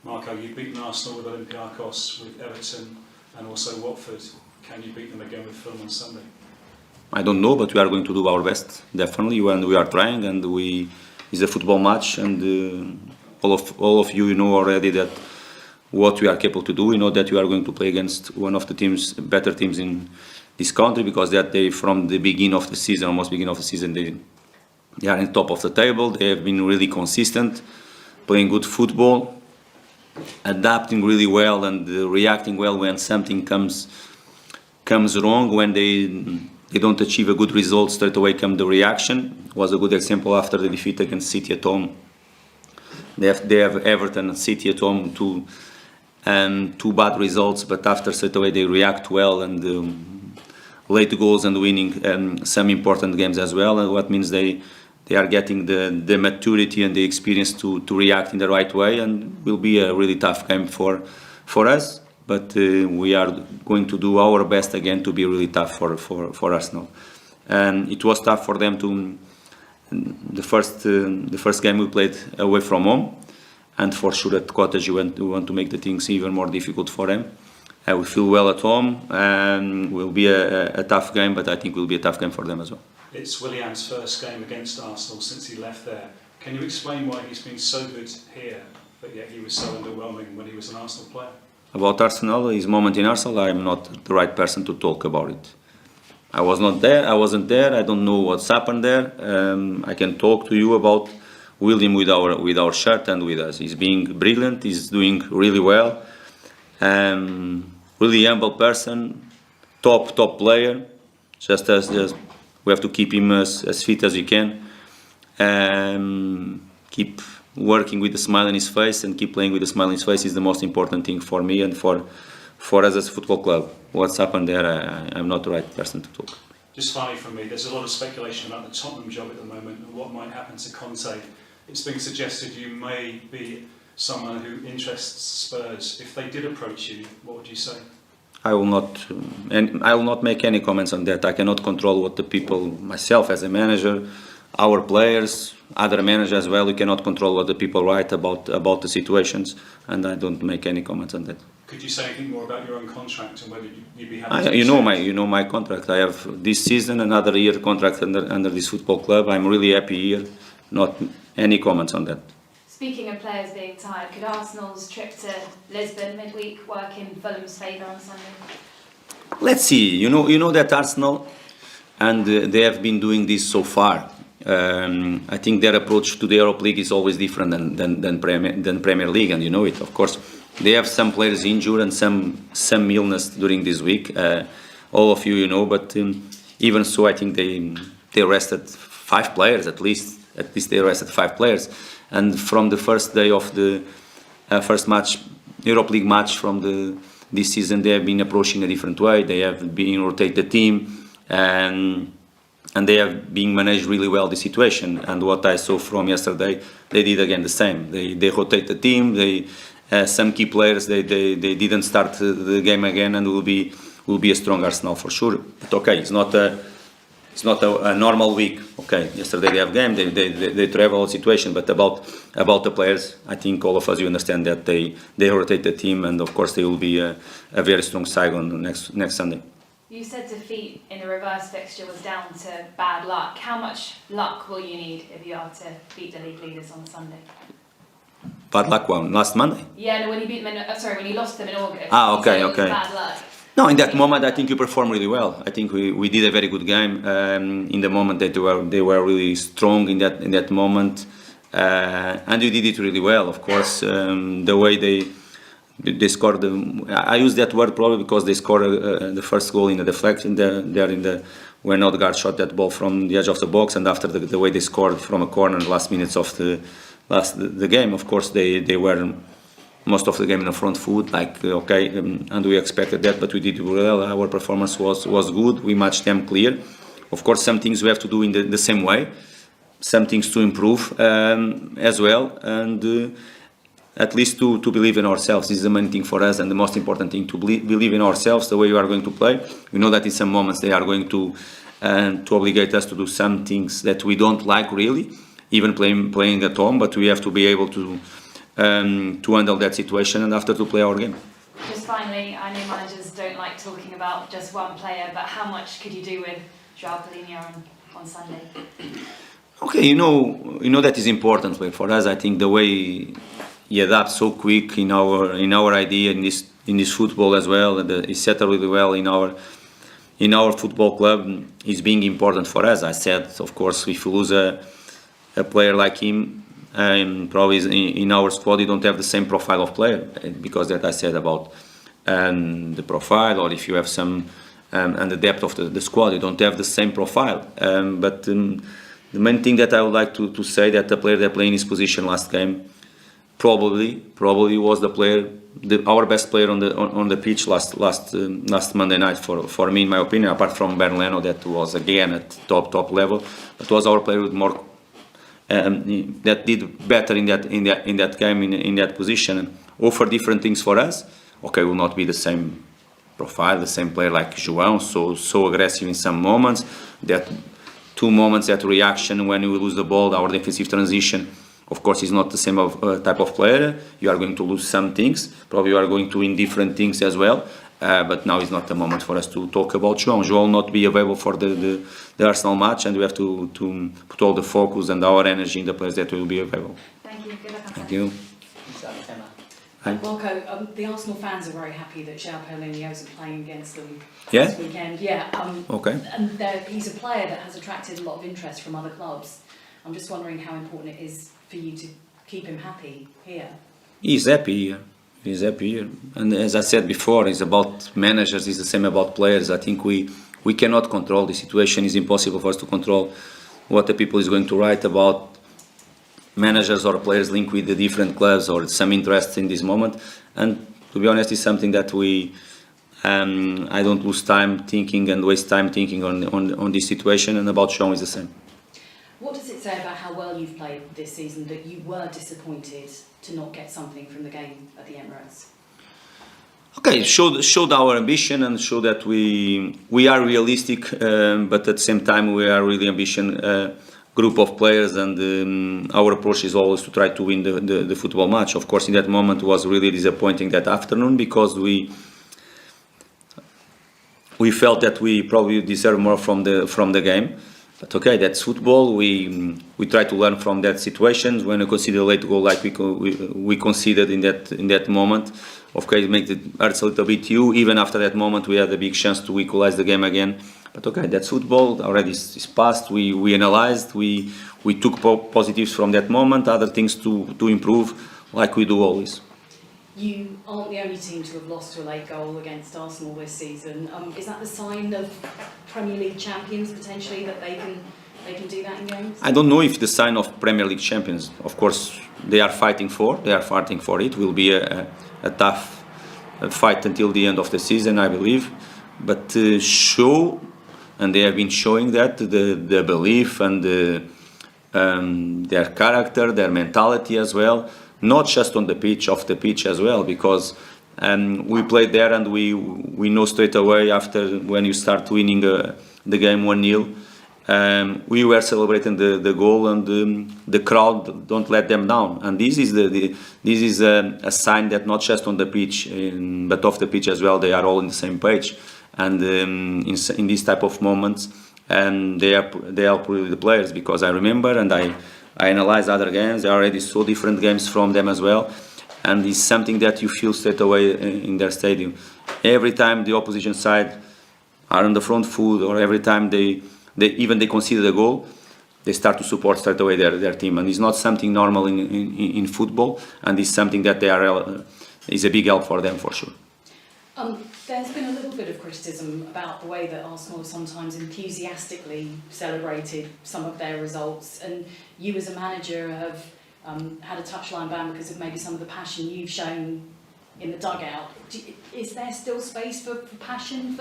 Marco, you've beaten Arsenal with Olympiacos, with Everton, and also Watford. Can you beat them again with Fulham on Sunday? I don't know, but we are going to do our best, definitely, and we are trying, and it's a football match, and all of you know already that what we are capable to do. We know that we are going to play against one of the better teams in this country, because that they, from the beginning of the season, almost beginning of the season, they are on top of the table. They have been really consistent, playing good football, adapting really well, and reacting well when something comes wrong. When they don't achieve a good result, straight away come the reaction. It was a good example after the defeat against City at home. They have Everton and City at home, two bad results, but after straight away they react well, and late goals and winning some important games as well. And what means they are getting the maturity and the experience to react in the right way, and will be a really tough game for us. But we are going to do our best again to be really tough for Arsenal. And it was tough for them to the first game we played away from home, and for sure at Cottage we want to make the things even more difficult for them. We feel well at home, and will be a tough game, but I think it will be a tough game for them as well. It's Willian's first game against Arsenal since he left there. Can you explain why he's been so good here, but yet he was so underwhelming when he was an Arsenal player? About Arsenal, his moment in Arsenal, I am not the right person to talk about it. I was not there, I wasn't there, I don't know what's happened there. I can talk to you about William with our shirt and with us. He's being brilliant, he's doing really well. Really humble person, top player. Just we have to keep him as fit as we can. Keep working with a smile on his face, and keep playing with a smile on his face is the most important thing for me and for us as a football club. What's happened there, I'm not the right person to talk. Just finally from me, there's a lot of speculation about the Tottenham job at the moment and what might happen to Conte. It's been suggested you may be someone who interests Spurs. If they did approach you, what would you say? I will not make any comments on that. I cannot control what the people, myself as a manager, our players, other managers as well, we cannot control what the people write about the situations, and I don't make any comments on that. Could you say anything more about your own contract and whether you'd be happy to you know my contract. I have this season another year contract under this football club. I'm really happy here. Not any comments on that. Speaking of players being tired, could Arsenal's trip to Lisbon midweek work in Fulham's favour on Sunday? Let's see. You know that Arsenal, and they have been doing this so far. I think their approach to the Europa League is always different than Premier League, and you know it. Of course, they have some players injured and some illness during this week. All of you know, but even so, I think they rested 5 players at least. At least they rested 5 players. And from the first day of the first match, Europa League match from this season, they have been approaching a different way. They have been rotate the team, and they have been managed really well the situation. And what I saw from yesterday, they did again the same. They rotate the team. Some key players they didn't start the game again, and will be a strong Arsenal for sure. But okay, it's not a normal week. Okay, yesterday they have game, they travel situation, but about the players, I think all of us you understand that they rotate the team, and of course they will be a very strong side on next Sunday. You said defeat in the reverse fixture was down to bad luck. How much luck will you need if you are to beat the league leaders on Sunday? Bad luck one last Monday? Yeah, no, when you beat them when you lost them in August. Okay. It was bad luck. No, in that moment I think you performed really well. I think we did a very good game. In the moment that they were really strong in that moment, and you did it really well. Of course, the way they scored. I use that word probably because they scored the first goal in the deflection. When Odegaard shot that ball from the edge of the box, and after the way they scored from a corner in the last minutes of the game. Of course, they were most of the game in the front foot, and we expected that, but we did well. Our performance was good. We matched them clear. Of course, some things we have to do in the same way, some things to improve as well, and at least to believe in ourselves. This is the main thing for us, and the most important thing, to believe in ourselves, the way we are going to play. We know that in some moments they are going to obligate us to do some things that we don't like really, even playing at home, but we have to be able to to handle that situation and after to play our game. Just finally, I know managers don't like talking about just one player, but how much could you do with João Palhinha on Sunday? Okay, you know that is important for us. I think the way he adapts so quick in our idea in this football as well, and he settled really well in our football club is being important for us. I said, of course, if you lose a player like him, probably in our squad you don't have the same profile of player, because that I said about the profile, or if you have some and the depth of the squad, you don't have the same profile. But the main thing that I would like to say, that the player that played in his position last game probably was our best player on the pitch last Monday night for me, in my opinion, apart from Bernleno, that was again at top level, but was our player with more that did better in that game in that position, and offer different things for us. Okay, will not be the same profile, the same player like João, so aggressive in some moments. That 2 moments, that reaction when we lose the ball, our defensive transition, of course, is not the same type of player. You are going to lose some things. Probably you are going to win different things as well. But now is not the moment for us to talk about João. João will not be available for the Arsenal match, and we have to put all the focus and our energy in the players that will be available. Thank you. Good luck on Thank Sunday. you. Marco, the Arsenal fans are very happy that João Palhinha isn't playing against them Yeah? this weekend. Yeah. Okay. And he's a player that has attracted a lot of interest from other clubs. I'm just wondering how important it is for you to keep him happy here. He's happy here. And as I said before, it's about managers, it's the same about players. I think we cannot control the situation. It's impossible for us to control what the people is going to write about managers or players linked with the different clubs or some interest in this moment. And to be honest, it's something that I don't lose time thinking and waste time thinking on this situation, and about João is the same. What does it say about how well you've played this season that you were disappointed to not get something from the game at the Emirates? Okay, showed our ambition and show that we are realistic, but at the same time we are really ambitious group of players, and our approach is always to try to win the football match. Of course, in that moment it was really disappointing that afternoon, because we felt that we probably deserve more from the game. But okay, that's football. We try to learn from that situation. When we consider a late goal like we considered in that moment, okay, it makes it hurts a little bit. Even after that moment, we had a big chance to equalize the game again. But okay, that's football. Already it's past. We analyzed. We took positives from that moment. Other things to improve, like we do always. You aren't the only team to have lost to a late goal against Arsenal this season. Is that the sign of Premier League champions potentially, that they can do that in games? I don't know if the sign of Premier League champions. Of course, they are fighting for it. Will be a tough fight until the end of the season, I believe. But show, and they have been showing that the belief and their character, their mentality as well. Not just on the pitch, off the pitch as well, because we played there and we know straight away after when you start winning the game 1-0, we were celebrating the goal, and the crowd don't let them down. And this is a sign that not just on the pitch but off the pitch as well, they are all on the same page. And in these type of moments, they help really the players, because I remember and I analyze other games. They already saw different games from them as well, and it's something that you feel straight away in their stadium. Every time the opposition side are on the front foot, or every time they concede the goal, they start to support straight away their team, and it's not something normal in football, and it's something that is a big help for them for sure. There's been a little bit of criticism about the way that Arsenal have sometimes enthusiastically celebrated some of their results, and you as a manager have had a touchline ban because of maybe some of the passion you've shown in the dugout. Is there still space for passion,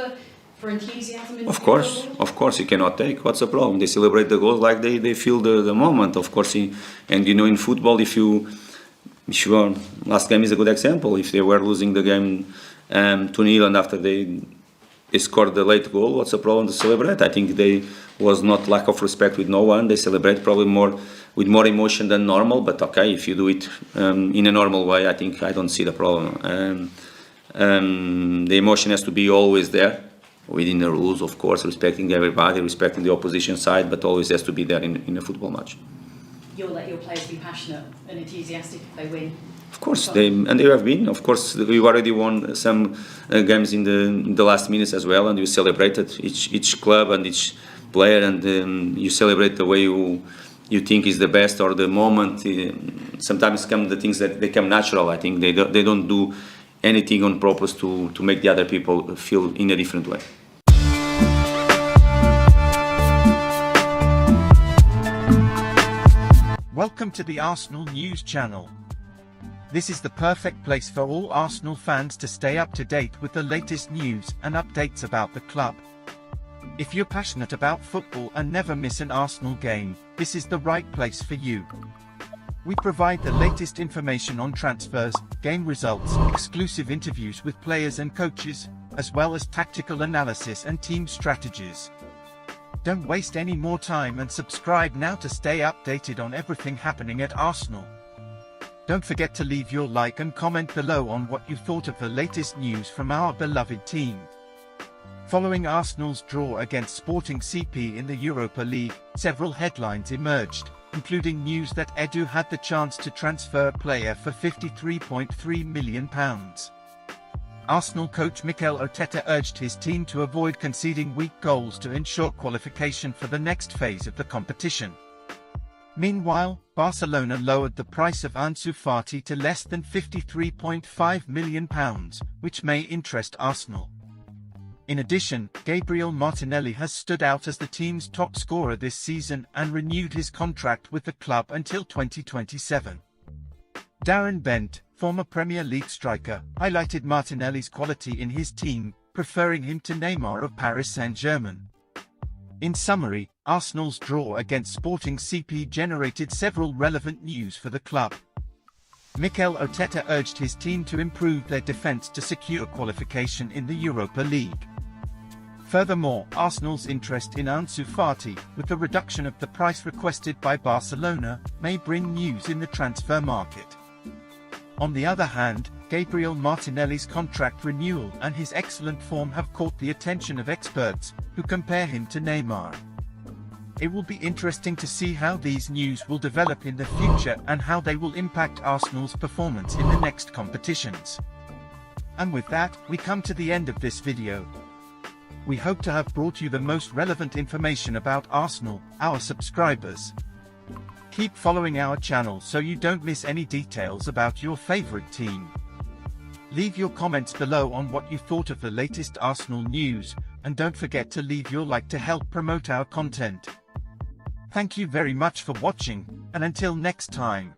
for enthusiasm in football? Of course, you cannot take. What's the problem? They celebrate the goals like they feel the moment. Of course, and in football, if you are, last game is a good example. If they were losing the game 2-0 and after they scored the late goal, what's the problem to celebrate? I think they was not lack of respect with no one. They celebrate probably more with more emotion than normal. But okay, if you do it in a normal way, I think I don't see the problem. The emotion has to be always there, within the rules, of course, respecting everybody, respecting the opposition side, but always has to be there in a football match. You'll let your players be passionate and enthusiastic if they win. Of course, they have been. Of course, we already won some games in the last minutes as well, and we celebrated each club and each player, and you celebrate the way you think is the best or the moment. Sometimes come the things that they come natural. I think they don't do anything on purpose to make the other people feel in a different way. Welcome to the Arsenal News Channel. This is the perfect place for all Arsenal fans to stay up to date with the latest news and updates about the club. If you're passionate about football and never miss an Arsenal game, this is the right place for you. We provide the latest information on transfers, game results, exclusive interviews with players and coaches, as well as tactical analysis and team strategies. Don't waste any more time and subscribe now to stay updated on everything happening at Arsenal. Don't forget to leave your like and comment below on what you thought of the latest news from our beloved team. Following Arsenal's draw against Sporting CP in the Europa League, several headlines emerged, including news that Edu had the chance to transfer a player for £53.3 million. Arsenal coach Mikel Arteta urged his team to avoid conceding weak goals to ensure qualification for the next phase of the competition. Meanwhile, Barcelona lowered the price of Ansu Fati to less than £53.5 million, which may interest Arsenal. In addition, Gabriel Martinelli has stood out as the team's top scorer this season and renewed his contract with the club until 2027. Darren Bent, former Premier League striker, highlighted Martinelli's quality in his team, preferring him to Neymar of Paris Saint-Germain. In summary, Arsenal's draw against Sporting CP generated several relevant news for the club. Mikel Arteta urged his team to improve their defence to secure qualification in the Europa League. Furthermore, Arsenal's interest in Ansu Fati, with the reduction of the price requested by Barcelona, may bring news in the transfer market. On the other hand, Gabriel Martinelli's contract renewal and his excellent form have caught the attention of experts, who compare him to Neymar. It will be interesting to see how these news will develop in the future and how they will impact Arsenal's performance in the next competitions. And with that, we come to the end of this video. We hope to have brought you the most relevant information about Arsenal, our subscribers. Keep following our channel so you don't miss any details about your favorite team. Leave your comments below on what you thought of the latest Arsenal news, and don't forget to leave your like to help promote our content. Thank you very much for watching, and until next time.